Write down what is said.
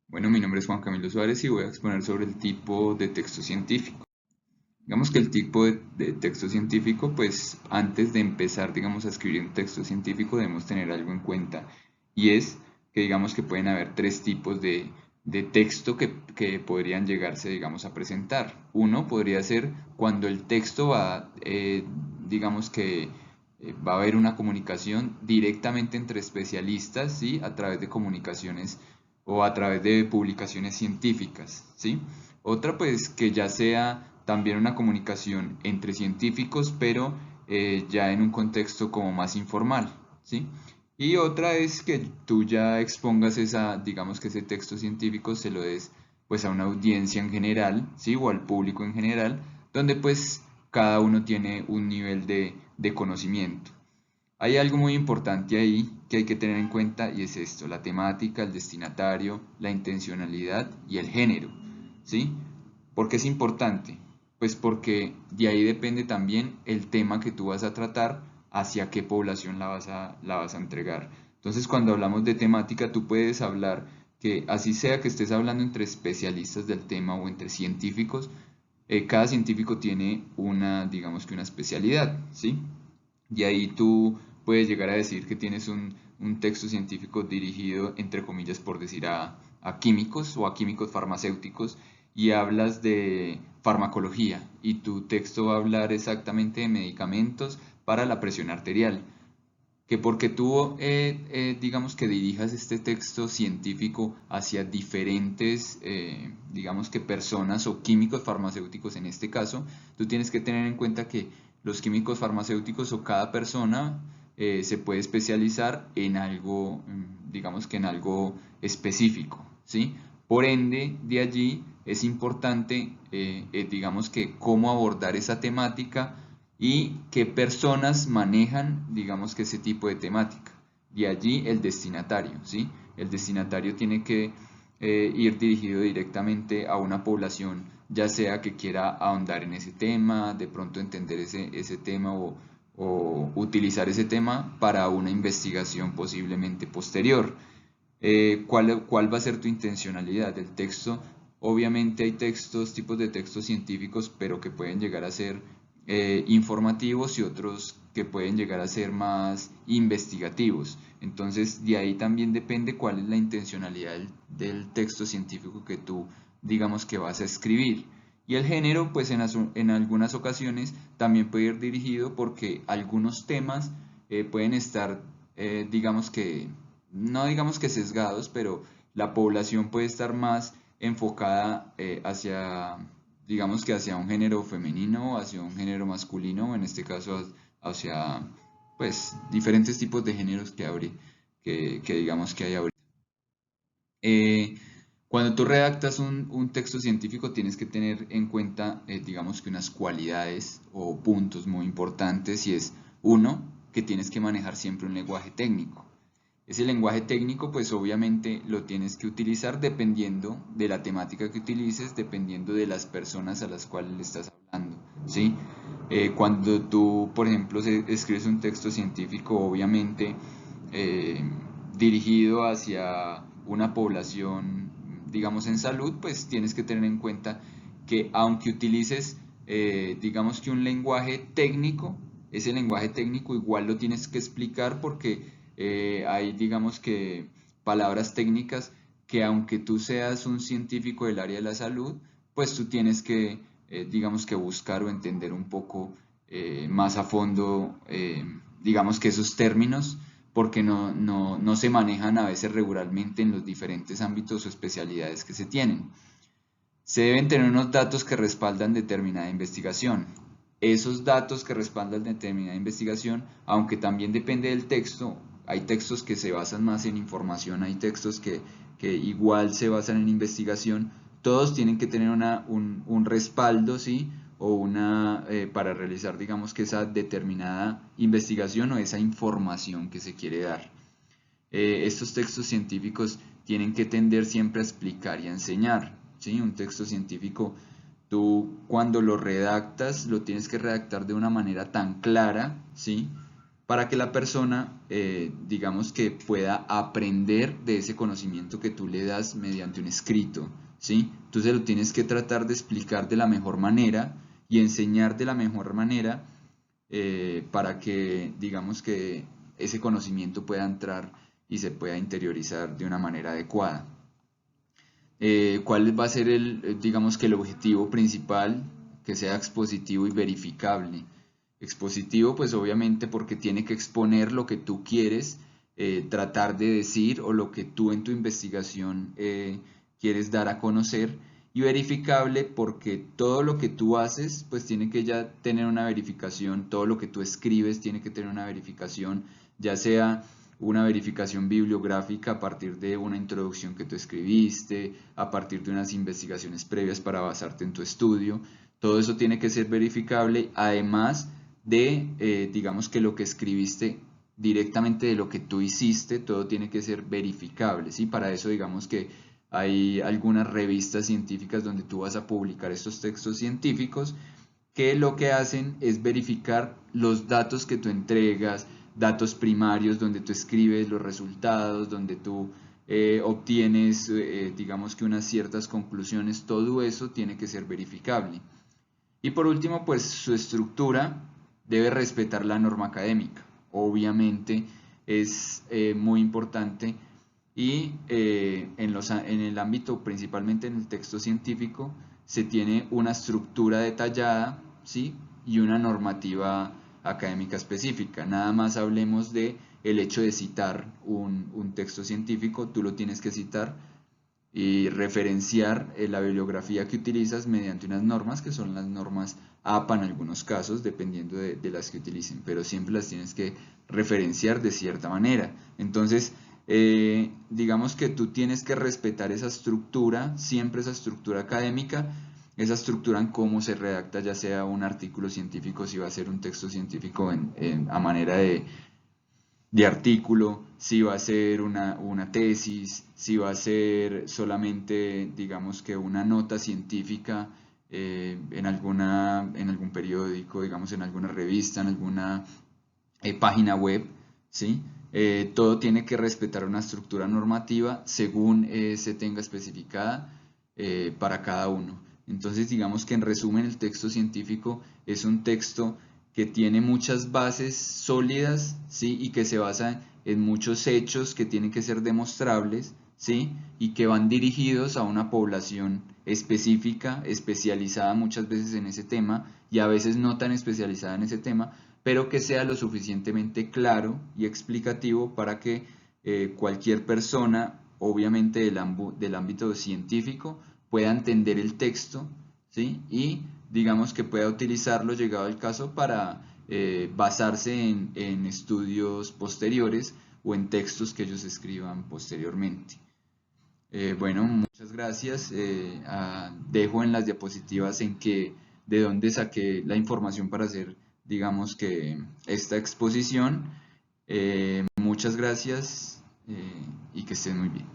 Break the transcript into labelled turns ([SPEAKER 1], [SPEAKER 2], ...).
[SPEAKER 1] Bueno, mi nombre es Juan Camilo Suárez y voy a exponer sobre el tipo de texto científico. Digamos que el tipo de texto científico, pues antes de empezar, digamos, a escribir un texto científico debemos tener algo en cuenta y es que digamos que pueden haber tres tipos de texto que podrían llegarse, digamos, a presentar. Uno podría ser cuando el texto va, digamos que va a haber una comunicación directamente entre especialistas, ¿sí? A través de comunicaciones o a través de publicaciones científicas, ¿sí? Otra, pues, que ya sea también una comunicación entre científicos, pero ya en un contexto como más informal, ¿sí? Y otra es que tú ya expongas esa, digamos que ese texto científico se lo des pues a una audiencia en general, ¿sí? O al público en general, donde pues cada uno tiene un nivel de conocimiento. Hay algo muy importante ahí que hay que tener en cuenta y es esto, la temática, el destinatario, la intencionalidad y el género, ¿sí? ¿Por qué es importante? Pues porque de ahí depende también el tema que tú vas a tratar, hacia qué población la vas a entregar. Entonces, cuando hablamos de temática, tú puedes hablar que así sea que estés hablando entre especialistas del tema o entre científicos, cada científico tiene una, digamos que una especialidad, ¿sí? Y ahí tú puedes llegar a decir que tienes un texto científico dirigido, entre comillas, por decir, a químicos o a químicos farmacéuticos y hablas de farmacología y tu texto va a hablar exactamente de medicamentos para la presión arterial. Que porque tú, digamos que dirijas este texto científico hacia diferentes, digamos que personas o químicos farmacéuticos en este caso, tú tienes que tener en cuenta que los químicos farmacéuticos o cada persona se puede especializar en algo, digamos que en algo específico, ¿sí? Por ende, de allí es importante, digamos que cómo abordar esa temática y qué personas manejan, digamos que ese tipo de temática. De allí el destinatario, ¿sí? El destinatario tiene que ir dirigido directamente a una población, ya sea que quiera ahondar en ese tema, de pronto entender ese tema o utilizar ese tema para una investigación posiblemente posterior. ¿Cuál va a ser tu intencionalidad del texto? Obviamente hay textos, tipos de textos científicos, pero que pueden llegar a ser informativos y otros que pueden llegar a ser más investigativos. Entonces, de ahí también depende cuál es la intencionalidad del texto científico que tú, digamos que vas a escribir. Y el género, pues en algunas ocasiones también puede ir dirigido porque algunos temas pueden estar, digamos que no digamos que sesgados, pero la población puede estar más enfocada hacia, digamos que hacia un género femenino, hacia un género masculino, en este caso hacia, pues, diferentes tipos de géneros que digamos que hay ahorita. Eh, Cuando tú redactas un texto científico tienes que tener en cuenta, digamos que unas cualidades o puntos muy importantes y es, uno, que tienes que manejar siempre un lenguaje técnico. Ese lenguaje técnico, pues obviamente lo tienes que utilizar dependiendo de la temática que utilices, dependiendo de las personas a las cuales le estás hablando, ¿sí? Cuando tú, por ejemplo, escribes un texto científico, obviamente eh, dirigido hacia una población, digamos, en salud, pues tienes que tener en cuenta que aunque utilices, digamos que un lenguaje técnico, ese lenguaje técnico igual lo tienes que explicar porque hay, digamos que, palabras técnicas que aunque tú seas un científico del área de la salud, pues tú tienes que, digamos que buscar o entender un poco más a fondo, digamos que esos términos, porque no se manejan a veces regularmente en los diferentes ámbitos o especialidades que se tienen. Se deben tener unos datos que respaldan determinada investigación. Esos datos que respaldan determinada investigación, aunque también depende del texto, hay textos que se basan más en información, hay textos que igual se basan en investigación, todos tienen que tener un respaldo, ¿sí? O para realizar, digamos que esa determinada investigación o esa información que se quiere dar. Estos textos científicos tienen que tender siempre a explicar y a enseñar, ¿sí? Un texto científico, tú cuando lo redactas, lo tienes que redactar de una manera tan clara, ¿sí? para que la persona, digamos que pueda aprender de ese conocimiento que tú le das mediante un escrito, ¿sí? Entonces lo tienes que tratar de explicar de la mejor manera y enseñar de la mejor manera para que, digamos que ese conocimiento pueda entrar y se pueda interiorizar de una manera adecuada. ¿Cuál va a ser digamos que el objetivo principal? Que sea expositivo y verificable. Expositivo, pues obviamente porque tiene que exponer lo que tú quieres tratar de decir o lo que tú en tu investigación quieres dar a conocer. Y verificable porque todo lo que tú haces, pues tiene que ya tener una verificación, todo lo que tú escribes tiene que tener una verificación, ya sea una verificación bibliográfica a partir de una introducción que tú escribiste, a partir de unas investigaciones previas para basarte en tu estudio. Todo eso tiene que ser verificable, además de, digamos que lo que escribiste directamente de lo que tú hiciste, todo tiene que ser verificable, ¿sí? Para eso, digamos que hay algunas revistas científicas donde tú vas a publicar estos textos científicos que lo que hacen es verificar los datos que tú entregas, datos primarios donde tú escribes los resultados, donde tú obtienes, digamos que unas ciertas conclusiones, todo eso tiene que ser verificable. Y por último, pues su estructura debe respetar la norma académica. Obviamente es muy importante y en el ámbito, principalmente en el texto científico, se tiene una estructura detallada, ¿sí? Y una normativa académica específica. Nada más hablemos de el hecho de citar un texto científico, tú lo tienes que citar y referenciar la bibliografía que utilizas mediante unas normas que son las normas APA en algunos casos, dependiendo de las que utilicen, pero siempre las tienes que referenciar de cierta manera. Entonces, digamos que tú tienes que respetar esa estructura, siempre esa estructura académica, esa estructura en cómo se redacta, ya sea un artículo científico, si va a ser un texto científico a manera de artículo, si va a ser una tesis, si va a ser solamente, digamos que una nota científica en algún periódico, digamos en alguna revista, en alguna página web, ¿sí? Todo tiene que respetar una estructura normativa según se tenga especificada para cada uno. Entonces, digamos que en resumen, el texto científico es un texto que tiene muchas bases sólidas, ¿sí? Y que se basa en muchos hechos que tienen que ser demostrables, ¿sí? Y que van dirigidos a una población específica, especializada muchas veces en ese tema y a veces no tan especializada en ese tema, pero que sea lo suficientemente claro y explicativo para que cualquier persona, obviamente del ámbito científico, pueda entender el texto, ¿sí? Y digamos que pueda utilizarlo, llegado el caso, para basarse en estudios posteriores o en textos que ellos escriban posteriormente. Bueno, muchas gracias. Dejo en las diapositivas de dónde saqué la información para hacer, digamos que esta exposición. Muchas gracias y que estén muy bien.